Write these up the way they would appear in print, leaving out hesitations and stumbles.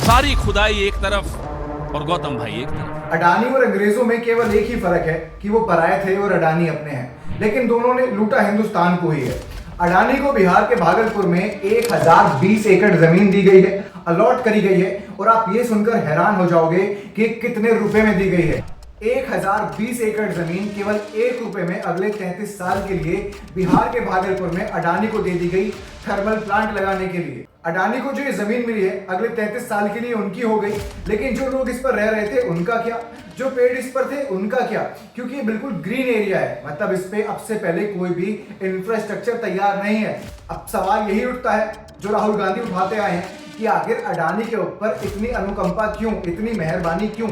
सारी खुदाई एक तरफ और गौतम भाई एक तरफ। अडानी और अंग्रेजों में केवल एक ही फर्क है कि वो पराये थे और अडानी अपने हैं, लेकिन दोनों ने लूटा हिंदुस्तान को ही है। अडानी को बिहार के भागलपुर में 1020 एकड़ जमीन दी गई है, अलॉट करी गई है, और आप ये सुनकर हैरान हो जाओगे कि कितने रुपए में दी गई है। 1020 एकड़ जमीन केवल 1 रुपए में अगले 33 साल के लिए बिहार के भागलपुर में अडानी को दे दी गई थर्मल प्लांट लगाने के लिए। अडानी को जो ये जमीन मिली है अगले 33 साल के लिए उनकी हो गई, लेकिन जो लोग इस पर रह रहे थे उनका क्या, जो पेड़ इस पर थे उनका क्या, क्योंकि ये बिल्कुल ग्रीन एरिया है, मतलब इस पे अब से पहले कोई भी इंफ्रास्ट्रक्चर तैयार नहीं है। अब सवाल यही उठता है जो राहुल गांधी उठाते आए हैं कि आखिर अडानी के ऊपर इतनी अनुकंपा क्यों, इतनी मेहरबानी क्यों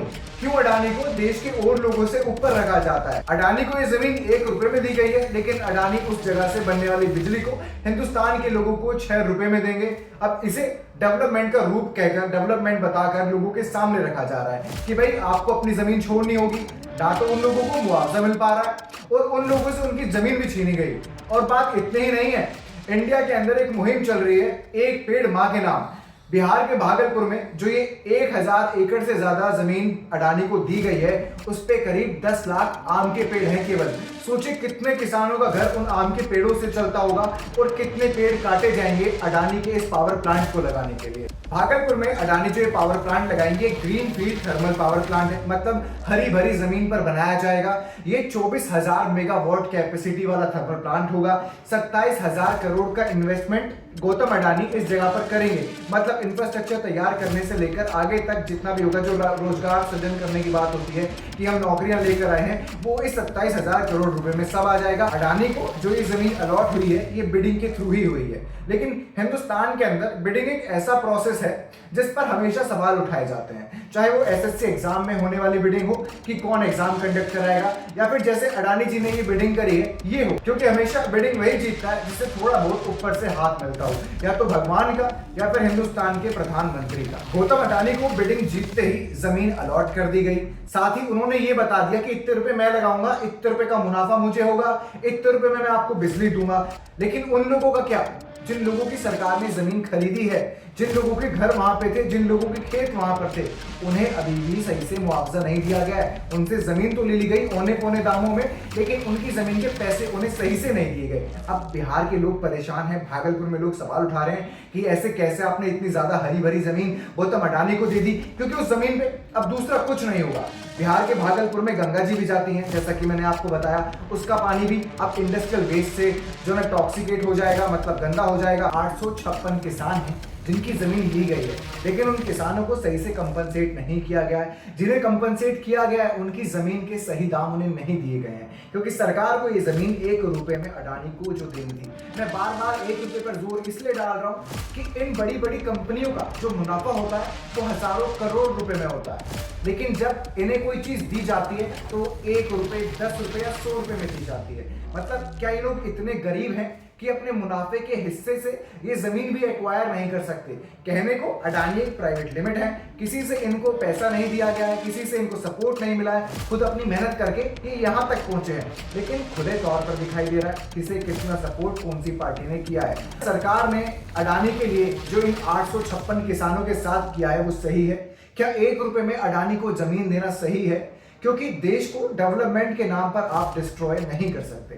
अडानी को देश के और लोगों से ऊपर रखा जाता है। अडानी को ये जमीन 1 रुपए में दी गई है, लेकिन अडानी उस जगह से बनने वाली बिजली को हिंदुस्तान के लोगों को 6 रुपए में देंगे। अब इसे डेवलपमेंट का रूप कहकर, डेवलपमेंट बताकर लोगों के सामने रखा जा रहा है कि भाई आपको अपनी जमीन छोड़नी होगी। ना तो उन लोगों को मुआवजा मिल पा रहा है और उन लोगों से उनकी जमीन भी छीनी गई। और बात इतनी ही नहीं है, इंडिया के अंदर एक मुहिम चल रही है, एक पेड़ मां के नाम। बिहार के भागलपुर में जो ये 1000 एकड़ से ज्यादा जमीन अडानी को दी गई है, उस पे करीब 10 लाख आम के पेड़ हैं केवल। सोचिए कितने किसानों का घर उन आम के पेड़ों से चलता होगा और कितने पेड़ काटे जाएंगे अडानी के इस पावर प्लांट को लगाने के लिए। भागलपुर में अडानी जो ये पावर प्लांट लगाएंगे green field thermal power plant है, मतलब हरी भरी जमीन पर बनाया जाएगा। ये 24,000 मेगावाट कैपेसिटी वाला थर्मल प्लांट होगा। 27,000 करोड़ का इन्वेस्टमेंट गौतम अडानी इस जगह पर करेंगे, मतलब इंफ्रास्ट्रक्चर तैयार करने से लेकर आगे तक जितना भी होगा, जो रोजगार सृजन करने की बात होती है कि हम नौकरियां लेकर आए हैं, वो इस 27,000 करोड़ रुपए में सब आ जाएगा। अडानी को जो ये जमीन अलॉट हुई है ये बिडिंग के थ्रू ही हुई है, लेकिन हिंदुस्तान के अंदर बिडिंग एक ऐसा प्रोसेस है जिस पर हमेशा सवाल उठाए जाते हैं, चाहे वो एसएससी एग्जाम में होने वाली बिडिंग हो कि कौन एग्जाम कंडक्ट कराएगा, या फिर जैसे अडानी जी ने ये बिडिंग करी है ये हो, क्योंकि हमेशा बिडिंग वही जीतता है जिससे थोड़ा बहुत ऊपर से हाथ मिलता हो, या तो भगवान का या फिर हिंदुस्तान के प्रधानमंत्री का। गौतम अडानी को बिडिंग जीतते ही जमीन अलॉट कर दी गई। साथ ही उन्होंने ये बता दिया कि इतने रुपए मैं लगाऊंगा, इतने रुपए का मुनाफा मुझे होगा, इतने रुपए में मैं आपको बिजली दूंगा। लेकिन उन लोगों का क्या, जिन लोगों की सरकार ने जमीन खरीदी है, जिन लोगों के घर वहां पे थे, जिन लोगों के खेत वहां पर थे, उन्हें अभी भी सही से मुआवजा नहीं दिया गया है। उनसे जमीन तो ले ली गई औने पौने दामों में, लेकिन उनकी जमीन के पैसे उन्हें सही से नहीं दिए गए। अब बिहार के लोग परेशान हैं, भागलपुर में लोग सवाल उठा रहे हैं कि ऐसे कैसे आपने इतनी ज्यादा हरी भरी जमीन गौतम अडानी को दे दी, क्योंकि उस जमीन पे अब दूसरा कुछ नहीं होगा। बिहार के भागलपुर में गंगा जी भी जाती हैं, जैसा कि मैंने आपको बताया, उसका पानी भी अब इंडस्ट्रियल वेस्ट से जो है टॉक्सिकेट हो जाएगा, मतलब गंदा हो जाएगा। 856 किसान हैं जिनकी जमीन ली गई है, लेकिन उन किसानों को सही से कंपनसेट नहीं किया गया है। जिन्हें कंपनसेट किया गया है उनकी जमीन के सही दाम उन्हें नहीं दिए गए हैं, क्योंकि सरकार को ये जमीन 1 रुपए में अडानी को जो देनी थी। मैं बार बार 1 रुपए पर जोर इसलिए डाल रहा हूँ कि इन बड़ी बड़ी कंपनियों का जो मुनाफा होता है वो हजारों करोड़ रुपए में होता है, लेकिन जब इन्हें कोई चीज दी जाती है तो 1 रुपए, 10 रुपए या 100 रुपए में दी जाती है। मतलब क्या ये लोग इतने गरीब हैं कि अपने मुनाफे के हिस्से से ये जमीन भी एक्वायर नहीं कर सकते? कहने को अडानी एक प्राइवेट लिमिट है, किसी से इनको पैसा नहीं दिया गया है, किसी से इनको सपोर्ट नहीं मिला है, खुद अपनी मेहनत करके ये यहाँ तक पहुंचे हैं, लेकिन खुले तौर पर दिखाई दे रहा है किसे कितना सपोर्ट कौन सी पार्टी ने किया है। सरकार ने अडानी के लिए जो इन 856 किसानों के साथ किया है वो सही है क्या? 1 रुपए में अडानी को जमीन देना सही है? क्योंकि देश को डेवलपमेंट के नाम पर आप डिस्ट्रॉय नहीं कर सकते।